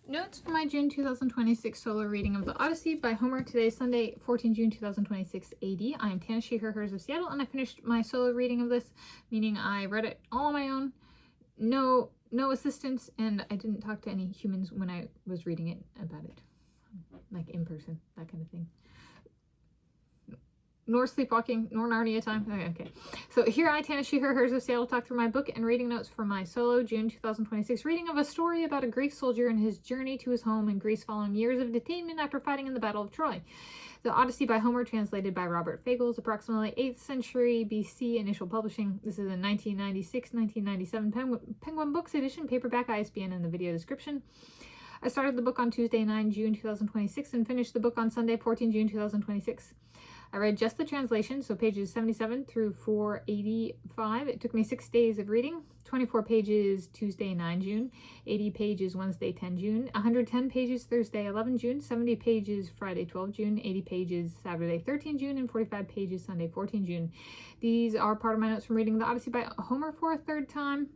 Notes for my June 2026 solo reading of the Odyssey by Homer. Today is Sunday, 14 June 2026 AD. I am Tanis, she, her, hers of Seattle, and I finished my solo reading of this, meaning I read it all on my own, no assistance, and I didn't talk to any humans when I was reading it about it, like in person, that kind of thing. Nor sleepwalking, nor Narnia time. Okay. So here I, Tanis, she, her, hers of Seattle, talk through my book and reading notes for my solo June 2026 reading of a story about a Greek soldier and his journey to his home in Greece following years of detainment after fighting in the Battle of Troy. The Odyssey by Homer, translated by Robert Fagles, approximately 8th century BC, initial publishing. This is a 1996-1997 Penguin Books edition, paperback, ISBN in the video description. I started the book on Tuesday, 9 June 2026 and finished the book on Sunday, 14 June 2026. I read just the translation, so pages 77 through 485. It took me 6 days of reading. 24 pages Tuesday, 9 June. 80 pages Wednesday, 10 June. 110 pages Thursday, 11 June. 70 pages Friday, 12 June. 80 pages Saturday, 13 June. And 45 pages Sunday, 14 June. These are part of my notes from reading the Odyssey by Homer for a third time.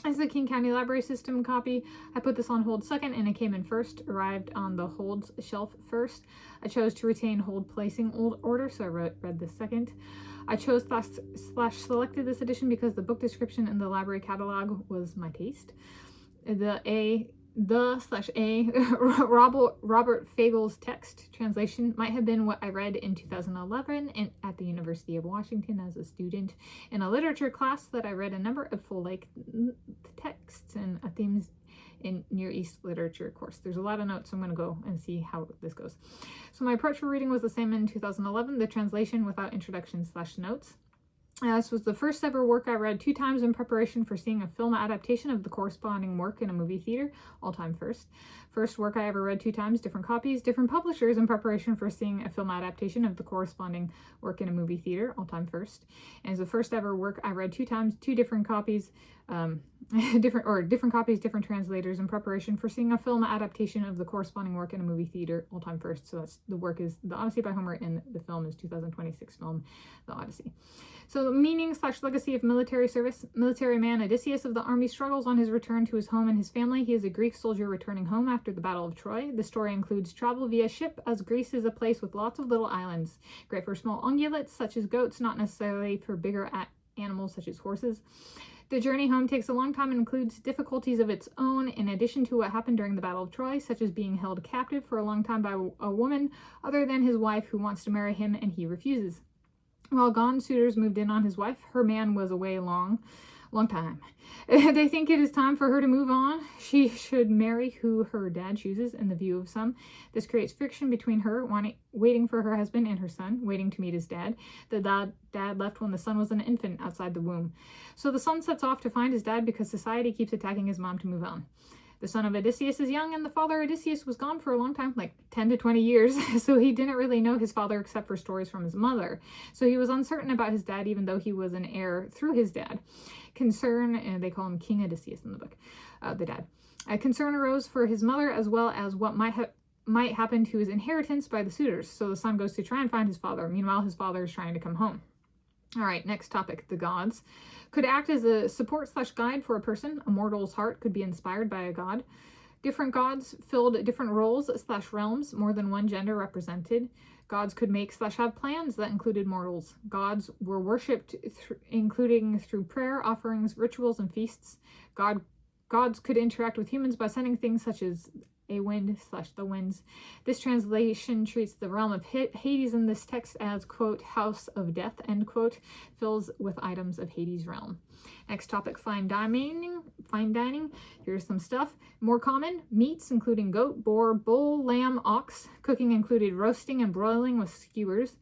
This is the King County Library System copy. I put this on hold second and it came in first, arrived on the holds shelf first. I chose to retain hold placing order, so I read this second. I chose / selected this edition because the book description in the library catalog was my taste. Robert Fagles text translation might have been what I read in 2011 at the University of Washington as a student in a literature class that I read a number of full-length texts and themes in Near East literature course. There's a lot of notes, so I'm going to go and see how this goes. So my approach for reading was the same in 2011, the translation without introduction / notes. This was the first ever work I read 2 times in preparation for seeing a film adaptation of the corresponding work in a movie theater, all-time first. First work I ever read 2 times, different copies, different publishers in preparation for seeing a film adaptation of the corresponding work in a movie theater, all-time first. And it's the first ever work I read 2 times, 2 different copies, different copies, different translators in preparation for seeing a film adaptation of the corresponding work in a movie theater, all-time first. So that's the work is The Odyssey by Homer, and the film is 2026 film, The Odyssey. So the meaning / legacy of military service. Military man Odysseus of the army struggles on his return to his home and his family. He is a Greek soldier returning home after the Battle of Troy. The story includes travel via ship, as Greece is a place with lots of little islands. Great for small ungulates such as goats, not necessarily for bigger animals such as horses. The journey home takes a long time and includes difficulties of its own, in addition to what happened during the Battle of Troy, such as being held captive for a long time by a woman other than his wife who wants to marry him and he refuses. While gone, suitors moved in on his wife. Her man was away long time. They think it is time for her to move on. She should marry who her dad chooses, in the view of some. This creates friction between her, waiting for her husband, and her son, waiting to meet his dad. The dad left when the son was an infant outside the womb. So the son sets off to find his dad because society keeps attacking his mom to move on. The son of Odysseus is young, and the father Odysseus was gone for a long time, like 10 to 20 years, so he didn't really know his father except for stories from his mother. So he was uncertain about his dad, even though he was an heir through his dad. Concern, and they call him King Odysseus in the book, the dad. Concern arose for his mother, as well as what might happen to his inheritance by the suitors. So the son goes to try and find his father. Meanwhile, his father is trying to come home. All right, next topic, the gods. Could act as a support / guide for a person. A mortal's heart could be inspired by a god. Different gods filled different roles / realms, more than one gender represented. Gods could make / have plans that included mortals. Gods were worshipped, including through prayer, offerings, rituals, and feasts. Gods could interact with humans by sending things such as a wind / the winds. This translation treats the realm of Hades in this text as, quote, house of death, end quote, fills with items of Hades' realm. Next topic, fine dining. Here's some stuff. More common, meats, including goat, boar, bull, lamb, ox. Cooking included roasting and broiling with skewers.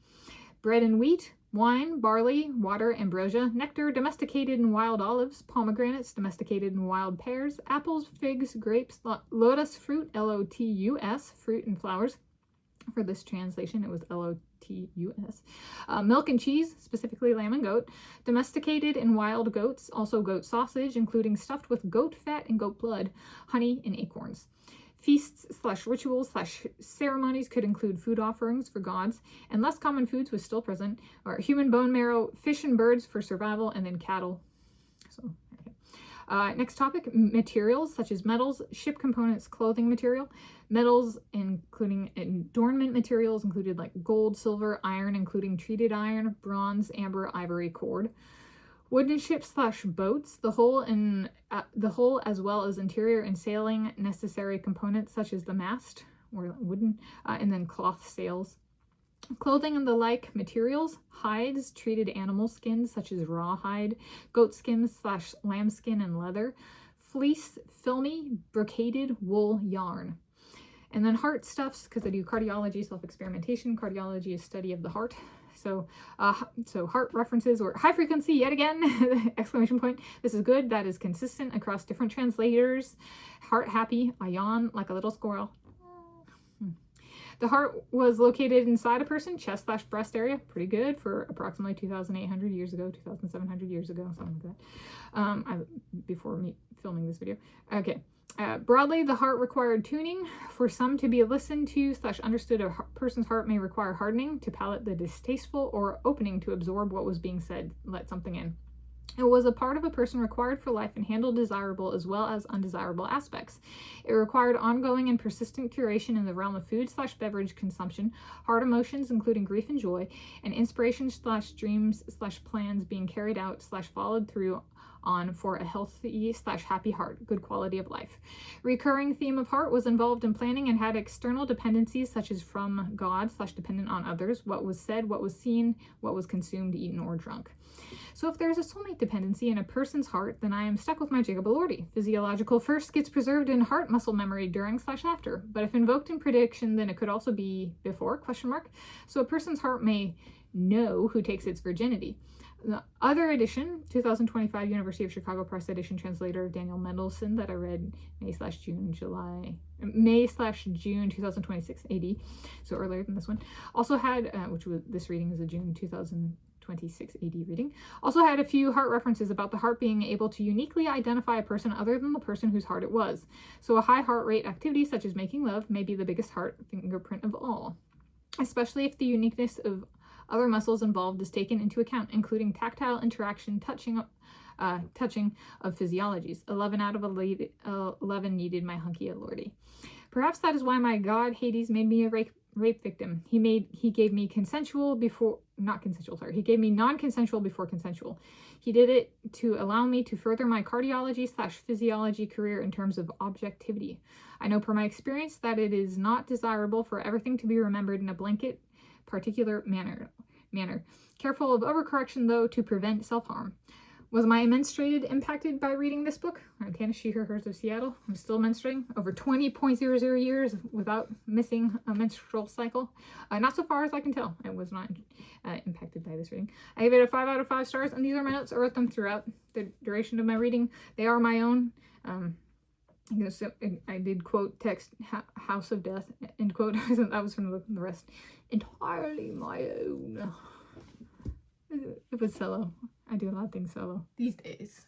Bread and wheat. Wine, barley, water, ambrosia, nectar, domesticated and wild olives, pomegranates, domesticated and wild pears, apples, figs, grapes, lotus fruit, L-O-T-U-S, fruit and flowers. For this translation, it was L-O-T-U-S. Milk and cheese, specifically lamb and goat, domesticated and wild goats, also goat sausage, including stuffed with goat fat and goat blood, honey, and acorns. Feasts / rituals / ceremonies could include food offerings for gods, and less common foods was still present, or human bone marrow, fish and birds for survival, and then cattle. So, okay. Next topic, materials such as metals, ship components, clothing material. Metals, including adornment materials, included like gold, silver, iron, including treated iron, bronze, amber, ivory, cord. Wooden ships / boats, the hull as well as interior and sailing necessary components such as the mast, or wooden, and then cloth sails. Clothing and the like materials, hides, treated animal skins such as rawhide, goat skins / lambskin and leather, fleece, filmy, brocaded wool yarn. And then heart stuffs, because I do cardiology, self-experimentation. Cardiology is study of the heart. So heart references, or high frequency yet again, exclamation point. This is good. That is consistent across different translators. Heart happy, I yawn like a little squirrel. The heart was located inside a person, chest / breast area. Pretty good for approximately 2,800 years ago, 2,700 years ago, something like that. Before me filming this video. Okay. Broadly, the heart required tuning. For some to be listened to / understood, a person's heart may require hardening to palate the distasteful, or opening to absorb what was being said, let something in. It was a part of a person required for life and handled desirable as well as undesirable aspects. It required ongoing and persistent curation in the realm of food / beverage consumption, hard emotions including grief and joy, and inspiration / dreams / plans being carried out / followed through on for a healthy / happy heart, good quality of life. Recurring theme of heart was involved in planning and had external dependencies such as from God / dependent on others, what was said, what was seen, what was consumed, eaten, or drunk. So if there's a soulmate dependency in a person's heart, then I am stuck with my Jigabaloordy. Physiological first gets preserved in heart muscle memory during / after, but if invoked in prediction, then it could also be before, ? So a person's heart may know who takes its virginity. The other edition, 2025 University of Chicago Press edition, translator Daniel Mendelsohn, that I read May / June 2026 AD, so earlier than this one, also had, this reading is a June 2026 AD reading, also had a few heart references about the heart being able to uniquely identify a person other than the person whose heart it was. So a high heart rate activity such as making love may be the biggest heart fingerprint of all, especially if the uniqueness of other muscles involved is taken into account, including tactile interaction, touching of physiologies. 11 out of 11 needed my hunky lordy. Perhaps that is why my god Hades made me a rape victim. He gave me non-consensual before consensual. He did it to allow me to further my cardiology / physiology career in terms of objectivity. I know from my experience that it is not desirable for everything to be remembered in a blanket particular manner. Careful of overcorrection, though, to prevent self-harm. Was my menstruated impacted by reading this book? I'm Tanis, she, her, hers of Seattle. I'm still menstruating over 20.00 years without missing a menstrual cycle. Not so far as I can tell. I was not impacted by this reading. I gave it a 5 out of 5 stars, and these are my notes. I wrote them throughout the duration of my reading. They are my own. I did quote text House of Death, end quote. That was from the rest. Entirely my own. It was solo. I do a lot of things solo these days.